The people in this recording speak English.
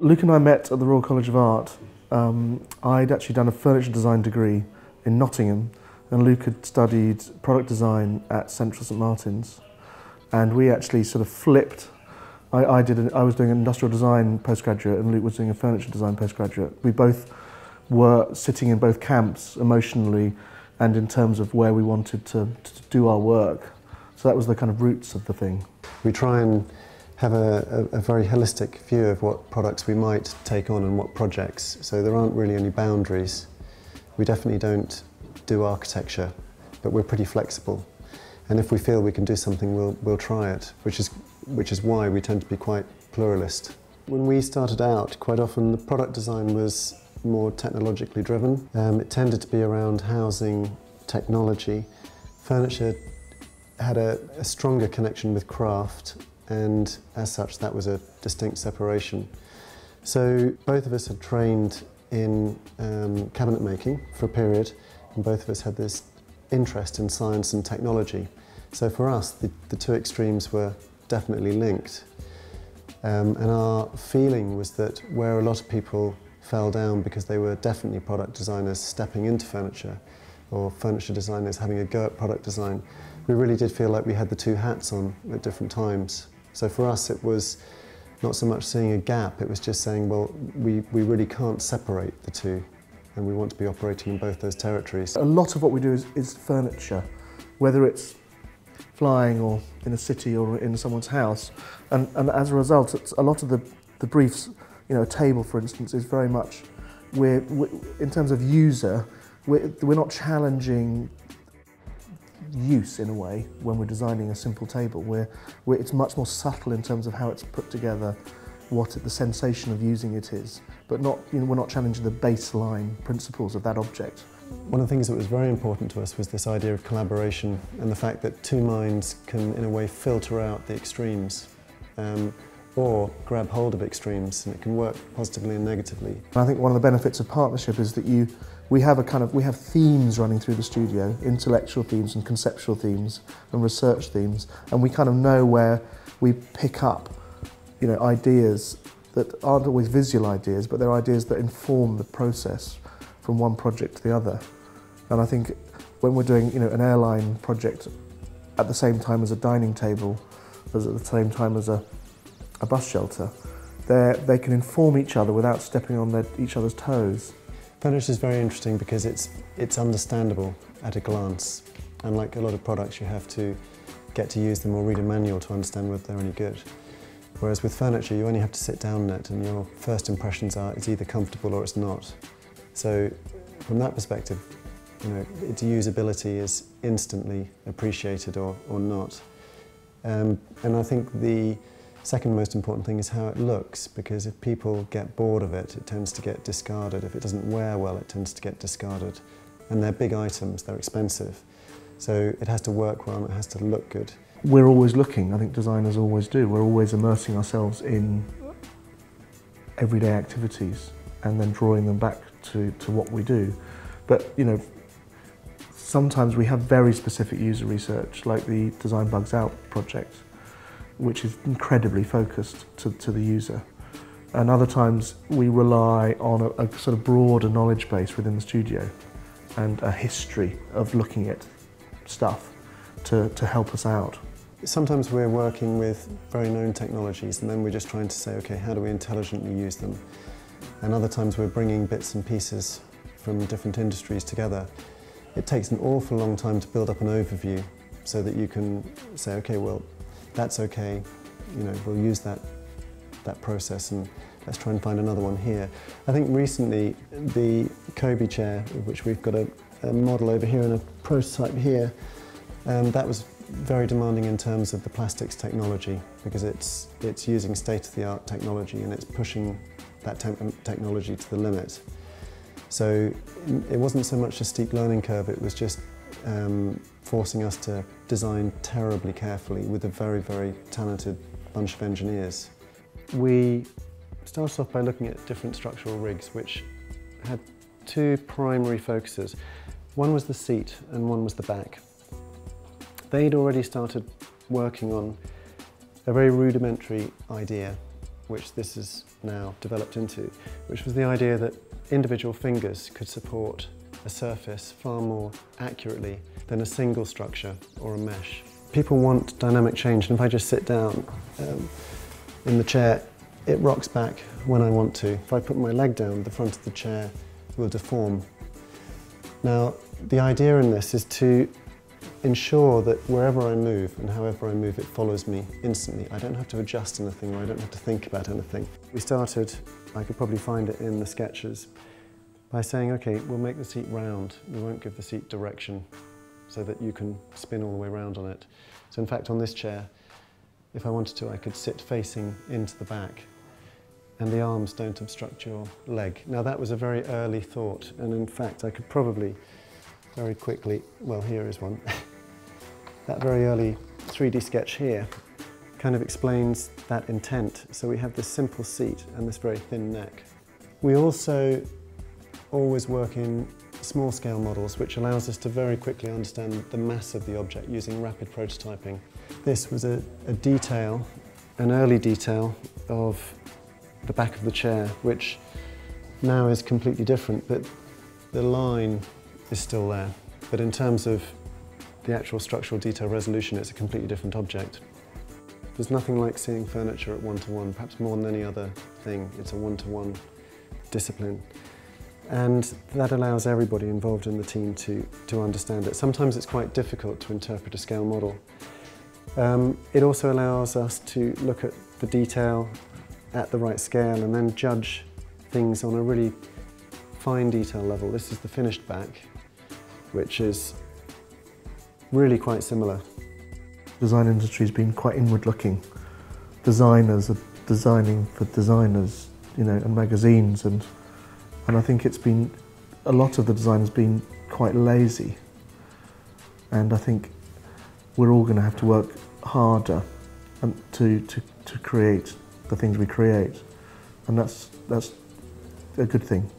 Luke and I met at the Royal College of Art. I'd actually done a furniture design degree in Nottingham, and Luke had studied product design at Central St Martin's. And we actually sort of flipped. I was doing an industrial design postgraduate, and Luke was doing a furniture design postgraduate. We both were sitting in both camps emotionally and in terms of where we wanted to do our work. So that was the kind of roots of the thing. We try and have a very holistic view of what products we might take on and what projects, so there aren't really any boundaries. We definitely don't do architecture, but we're pretty flexible. And if we feel we can do something, we'll try it, which is why we tend to be quite pluralist. When we started out, quite often the product design was more technologically driven. It tended to be around housing, technology. Furniture had a stronger connection with craft, and as such that was a distinct separation. So both of us had trained in cabinet making for a period, and both of us had this interest in science and technology. So for us the two extremes were definitely linked, and our feeling was that where a lot of people fell down because they were definitely product designers stepping into furniture, or furniture designers having a go at product design, we really did feel like we had the two hats on at different times. So for us it was not so much seeing a gap, it was just saying, well, we really can't separate the two, and we want to be operating in both those territories. A lot of what we do is furniture, whether it's flying or in a city or in someone's house, and as a result a lot of the briefs, you know, a table for instance, is very much, we're in terms of user, we're not challenging use in a way when we're designing a simple table. It's much more subtle in terms of how it's put together, what the sensation of using it is, but not, you know, we're not challenging the baseline principles of that object. One of the things that was very important to us was this idea of collaboration and the fact that two minds can in a way filter out the extremes, or grab hold of extremes, and it can work positively and negatively. I think one of the benefits of partnership is that we have themes running through the studio, intellectual themes and conceptual themes and research themes, and we kind of know where we pick up, you know, ideas that aren't always visual ideas, but they're ideas that inform the process from one project to the other. And I think when we're doing, you know, an airline project at the same time as a dining table, as at the same time as a bus shelter, they can inform each other without stepping on each other's toes. Furniture is very interesting because it's understandable at a glance. Unlike a lot of products, you have to get to use them or read a manual to understand whether they're any good. Whereas with furniture, you only have to sit down in it, and your first impressions are it's either comfortable or it's not. So from that perspective, you know, its usability is instantly appreciated or not. And I think the second most important thing is how it looks, because if people get bored of it, it tends to get discarded. If it doesn't wear well, it tends to get discarded. And they're big items, they're expensive. So it has to work well and it has to look good. We're always looking, I think designers always do. We're always immersing ourselves in everyday activities and then drawing them back to what we do. But, you know, sometimes we have very specific user research, like the Design Bugs Out project, which is incredibly focused to the user. And other times we rely on a sort of broader knowledge base within the studio and a history of looking at stuff to help us out. Sometimes we're working with very known technologies and then we're just trying to say, okay, how do we intelligently use them? And other times we're bringing bits and pieces from different industries together. It takes an awful long time to build up an overview so that you can say, okay, well, that's okay, you know, we'll use that process and let's try and find another one here. I think recently the Cobi chair, of which we've got a model over here and a prototype here, that was very demanding in terms of the plastics technology, because it's using state-of-the-art technology and it's pushing that technology to the limit. So it wasn't so much a steep learning curve, it was just forcing us to design terribly carefully with a very, very talented bunch of engineers. We started off by looking at different structural rigs which had two primary focuses. One was the seat and one was the back. They'd already started working on a very rudimentary idea, which this is now developed into, which was the idea that individual fingers could support a surface far more accurately than a single structure or a mesh. People want dynamic change, and if I just sit down in the chair, it rocks back when I want to. If I put my leg down, the front of the chair will deform. Now, the idea in this is to ensure that wherever I move and however I move, it follows me instantly. I don't have to adjust anything, or I don't have to think about anything. We started, I could probably find it in the sketches, by saying, okay, we'll make the seat round. We won't give the seat direction so that you can spin all the way around on it. So in fact, on this chair, if I wanted to, I could sit facing into the back, and the arms don't obstruct your leg. Now that was a very early thought, and in fact I could probably very quickly, well, here is one. That very early 3D sketch here kind of explains that intent. So we have this simple seat and this very thin neck. We also always work in small scale models, which allows us to very quickly understand the mass of the object using rapid prototyping. This was a detail, an early detail of the back of the chair, which now is completely different, but the line is still there. But in terms of the actual structural detail resolution, it's a completely different object. There's nothing like seeing furniture at one-to-one, perhaps more than any other thing. It's a one-to-one discipline. And that allows everybody involved in the team to understand it. Sometimes it's quite difficult to interpret a scale model. It also allows us to look at the detail at the right scale and then judge things on a really fine detail level. This is the finished back, which is really quite similar. The design industry has been quite inward-looking. Designers are designing for designers, you know, and magazines, and I think it's been, a lot of the design has been quite lazy, and I think we're all going to have to work harder to create the things we create, and that's a good thing.